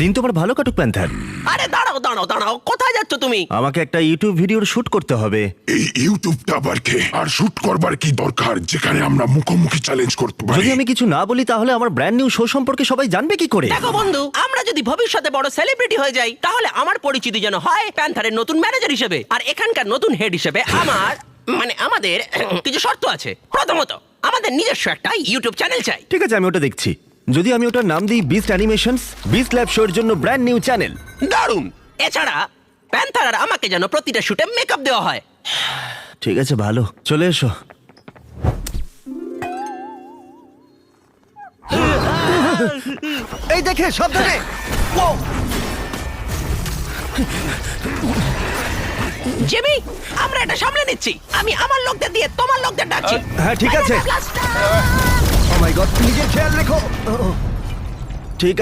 দিন তোমার ভালো কাটুক প্যান্থার। আরে দাঁড়াও দাঁড়াও দাঁড়াও, কোথায় যাচ্ছ তুমি? আমাকে একটা ইউটিউব ভিডিওর শুট করতে হবে। এই ইউটিউবটা আবার কে? আর শুট করবার কি দরকার যেখানে আমরা মুখোমুখি চ্যালেঞ্জ করতে পারি? যদি আমি কিছু না বলি তাহলে আমার ব্র্যান্ড নিউ শো সম্পর্কে সবাই জানবে কি করে? দেখো বন্ধু, আমরা যদি ভবিষ্যতে বড় সেলিব্রিটি হয়ে যাই তাহলে আমার পরিচিতি যেন হয় প্যান্থারের নতুন ম্যানেজার হিসেবে, আর এখানকার নতুন হেড হিসেবে আমাদের কিছু শর্ত আছে। প্রথমত, আমাদের নিজস্ব একটা ইউটিউব চ্যানেল চাই। ঠিক আছে, আমি ওটা দেখছি। যদি আমি ওটার নাম দিই বিস্ট অ্যানিমেশনস, বিস্ট ল্যাব শোর জন্য ব্র্যান্ড নিউ চ্যানেল। দারুণ। এছাড়া প্যান্থার আর আমাকে যেন প্রতিটা শুটে মেকআপ দেওয়া হয়। ঠিক আছে, ভালো, চলে এসো। এই দেখে সাবধানে। জিমি, আমরা এটা সামলে নিচ্ছি। আমি আমার লোকদের দিয়ে তোমার লোকদের ডাকছি। হ্যাঁ, ঠিক আছে। ও মাই গড, নিজের খেয়াল রেখো। ঠিক আছে।